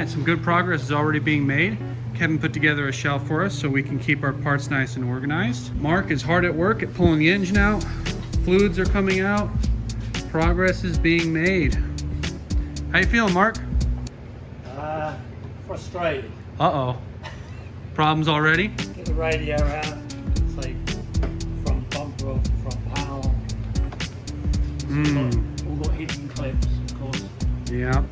right, some good progress is already being made. Kevin put together a shelf for us so we can keep our parts nice and organized. Mark is hard at work at pulling the engine out. Fluids are coming out. Progress is being made. How you feeling, Mark? Frustrated. Uh-oh. Problems already? Get the radio out. It's like front bumper off the front panel. All got hidden clips, of course. Yeah.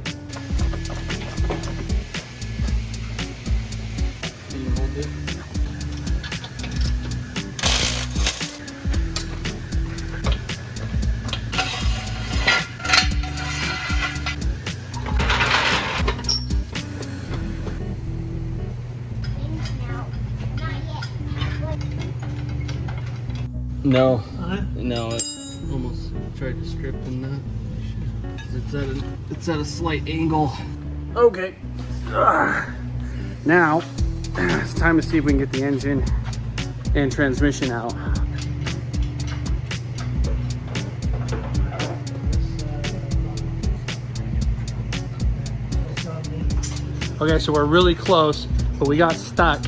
No, no, it almost tried to strip in that. It's at a slight angle. Okay. Now, it's time to see if we can get the engine and transmission out. Okay, so we're really close, but we got stuck.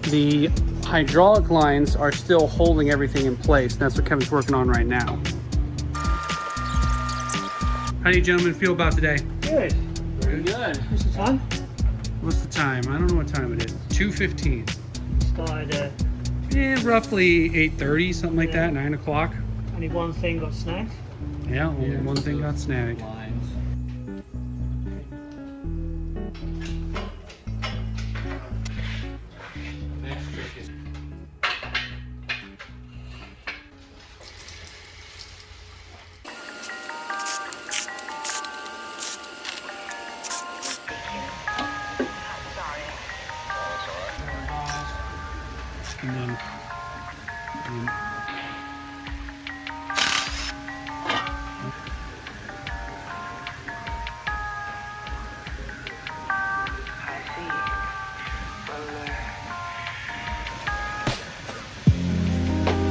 The hydraulic lines are still holding everything in place. That's what Kevin's working on right now. How do you gentlemen feel about today? Good. Very good. What's the time? What's the time? I don't know what time it is. 2:15. Started Roughly 8:30, something like that, 9 o'clock. only one thing got snagged. Yeah, only one thing got snagged. Lines. And then,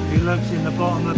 He looks in the bottom of.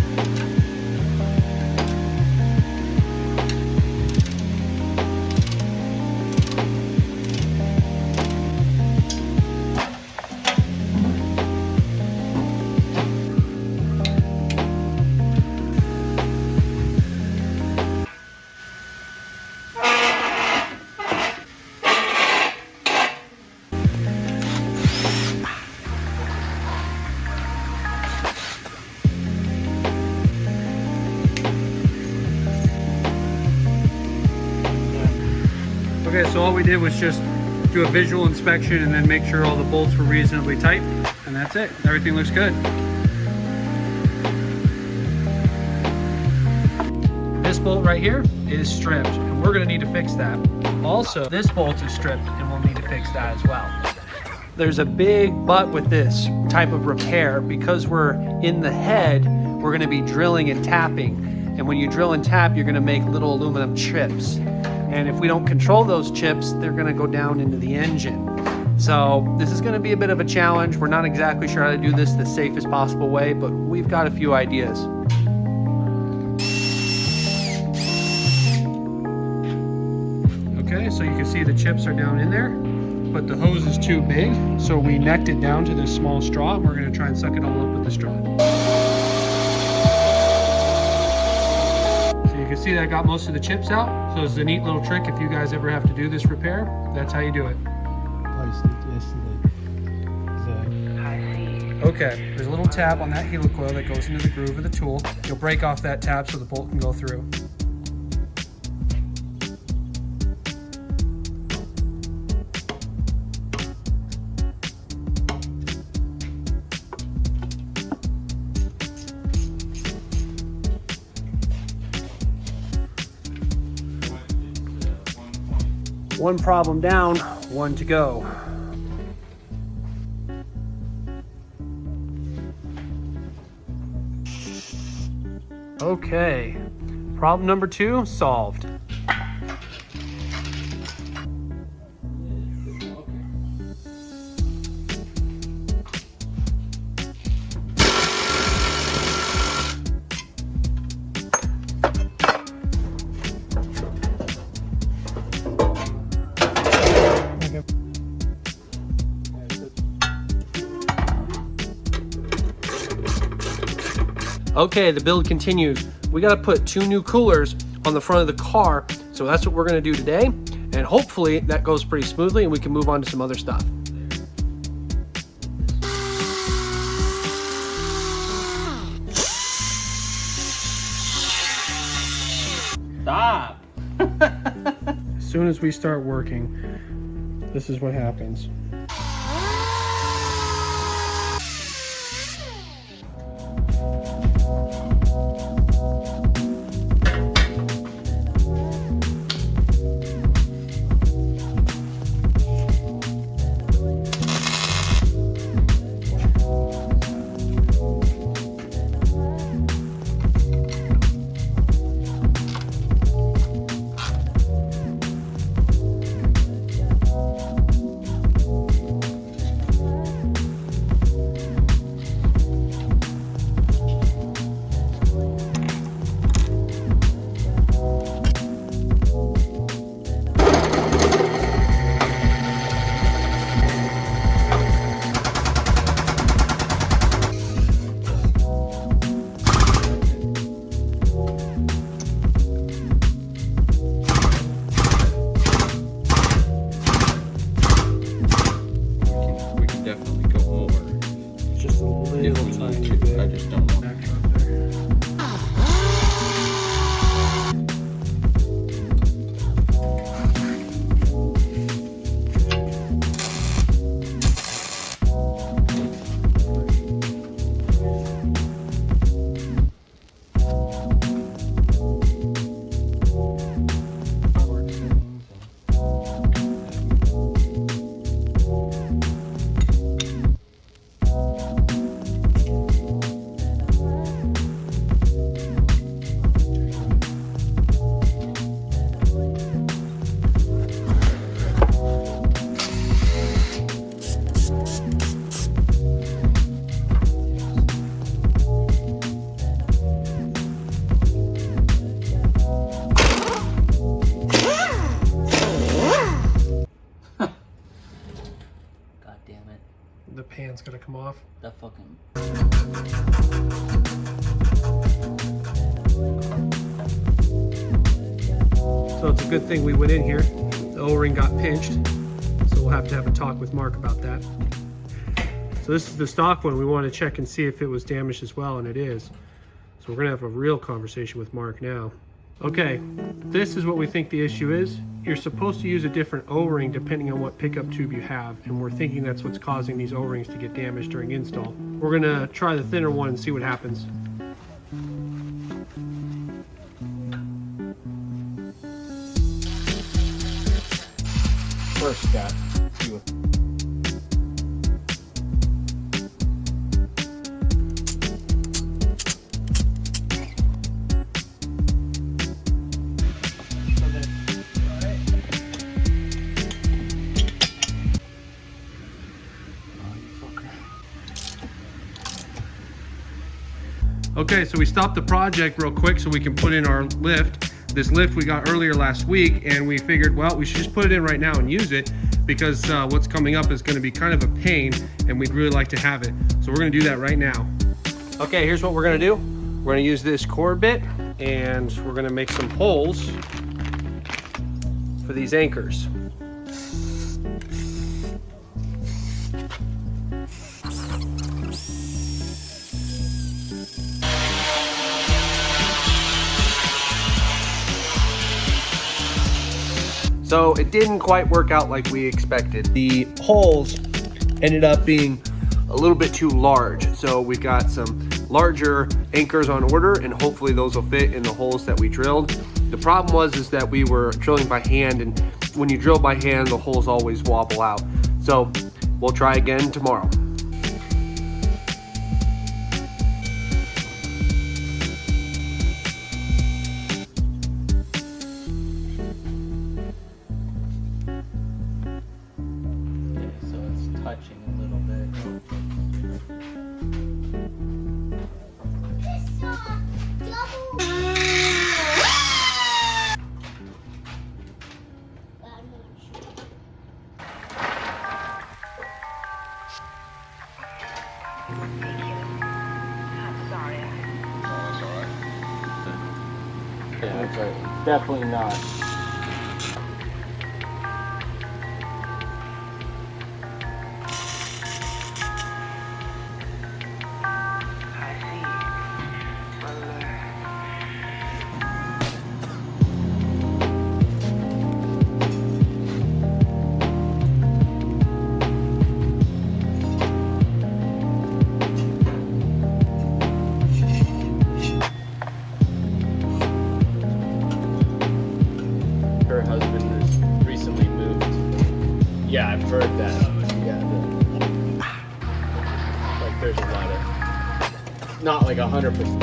okay, so all we did was just do a visual inspection and then make sure all the bolts were reasonably tight, and that's it. Everything looks good. This bolt right here is stripped, and we're gonna need to fix that. Also, this bolt is stripped, and we'll need to fix that as well. There's a big but with this type of repair. Because we're in the head, we're gonna be drilling and tapping. And when you drill and tap, you're gonna make little aluminum chips. And if we don't control those chips, they're gonna go down into the engine. So this is gonna be a bit of a challenge. We're not exactly sure how to do this the safest possible way, but we've got a few ideas. Okay, so you can see the chips are down in there, but the hose is too big, so we necked it down to this small straw, and we're gonna try and suck it all up with the straw. So you can see that I got most of the chips out. So it's a neat little trick if you guys ever have to do this repair. That's how you do it. Okay, there's a little tab on that helicoil that goes into the groove of the tool. You'll break off that tab so the bolt can go through. One problem down, one to go. Okay, problem number 2 solved. Okay, the build continues. We gotta put 2 new coolers on the front of the car, so that's what we're gonna do today, and hopefully that goes pretty smoothly and we can move on to some other stuff. Stop! As soon as we start working, this is what happens. The pan's gotta come off. That fucking... So it's a good thing we went in here. The O-ring got pinched, so we'll have to have a talk with Mark about that. So this is the stock one. We want to check and see if it was damaged as well, and it is. So we're gonna have a real conversation with Mark now. Okay, this is what we think the issue is. You're supposed to use a different O-ring depending on what pickup tube you have, and we're thinking that's what's causing these O-rings to get damaged during install. We're gonna try the thinner one and see what happens. First, Scott, see what... Okay, so we stopped the project real quick so we can put in our lift. This lift we got earlier last week, and we figured, well, we should just put it in right now and use it because what's coming up is going to be kind of a pain, and we'd really like to have it. So we're going to do that right now. Okay, here's what we're going to do. We're going to use this core bit, and we're going to make some holes for these anchors. So it didn't quite work out like we expected. The holes ended up being a little bit too large. So we got some larger anchors on order, and hopefully those will fit in the holes that we drilled. The problem was that we were drilling by hand, and when you drill by hand, the holes always wobble out. So we'll try again tomorrow. Touching a little bit. Yeah, it's like, definitely not. Her husband has recently moved. Yeah, I've heard that. Yeah, like there's a lot of, not like 100%.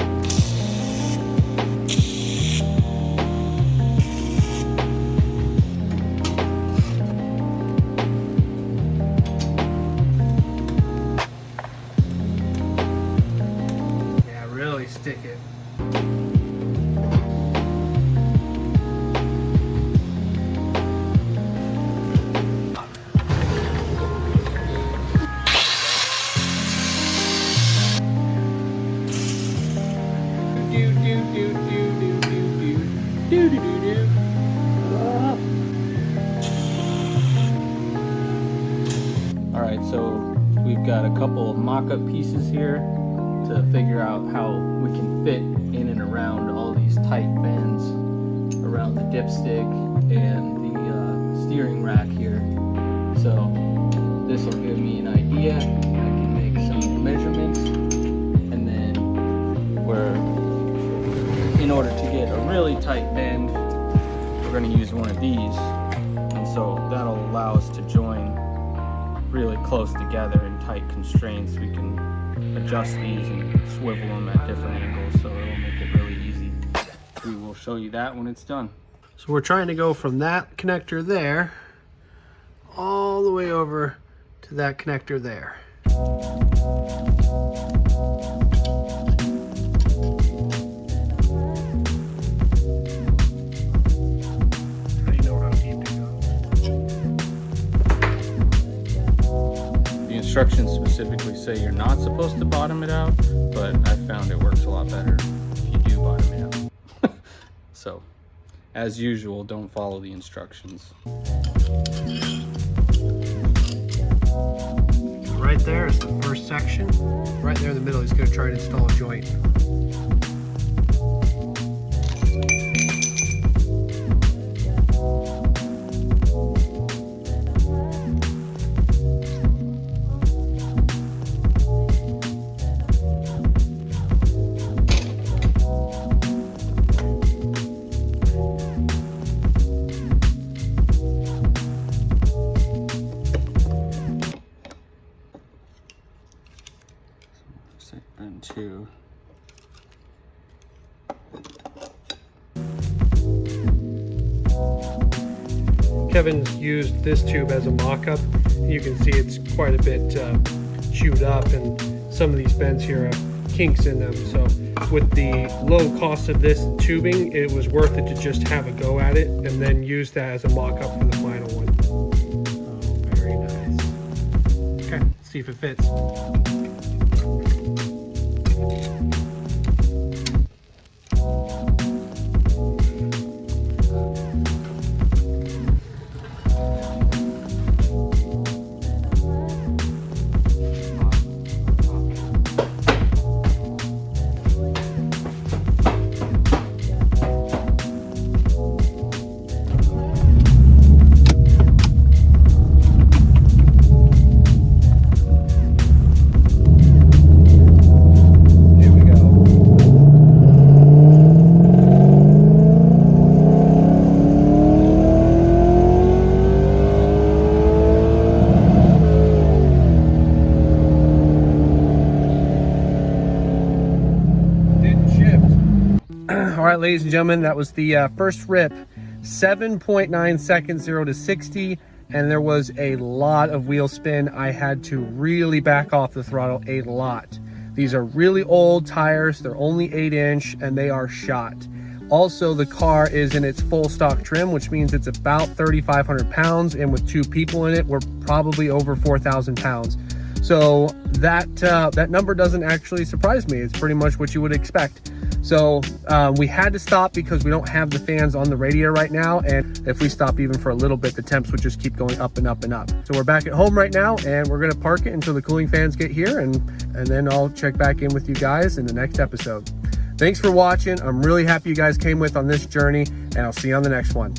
Yeah, really stick it. All right, so we've got a couple of mock-up pieces here to figure out how we can fit in and around all these tight bends around the dipstick and the steering rack here. So this will give me an idea. I can make some measurements, and then in order to get a really tight bend, we're going to use one of these, and so that'll allow us to join really close together in tight constraints. We can adjust these and swivel them at different angles, so it'll make it really easy. We will show you that when it's done. So we're trying to go from that connector there all the way over to that connector there. How do you know how deep to go? The instructions specifically say you're not supposed to bottom it out, but I found it works a lot better if you do bottom it out. So, as usual, don't follow the instructions. Right there is the first section. Right there in the middle, he's going to try to install a joint. And two. Kevin's used this tube as a mock-up. You can see it's quite a bit chewed up, and some of these bends here have kinks in them. So with the low cost of this tubing, it was worth it to just have a go at it and then use that as a mock-up for the final one. Oh, very nice. Okay, let's see if it fits. All right, ladies and gentlemen, that was the first rip. 7.9 seconds, 0 to 60, and there was a lot of wheel spin. I had to really back off the throttle a lot. These are really old tires. They're only 8-inch, and they are shot. Also, the car is in its full stock trim, which means it's about 3,500 pounds, and with 2 people in it, we're probably over 4,000 pounds. So that number doesn't actually surprise me. It's pretty much what you would expect. So we had to stop because we don't have the fans on the radiator right now. And if we stop even for a little bit, the temps would just keep going up and up and up. So we're back at home right now, and we're gonna park it until the cooling fans get here, and then I'll check back in with you guys in the next episode. Thanks for watching. I'm really happy you guys came with on this journey, and I'll see you on the next one.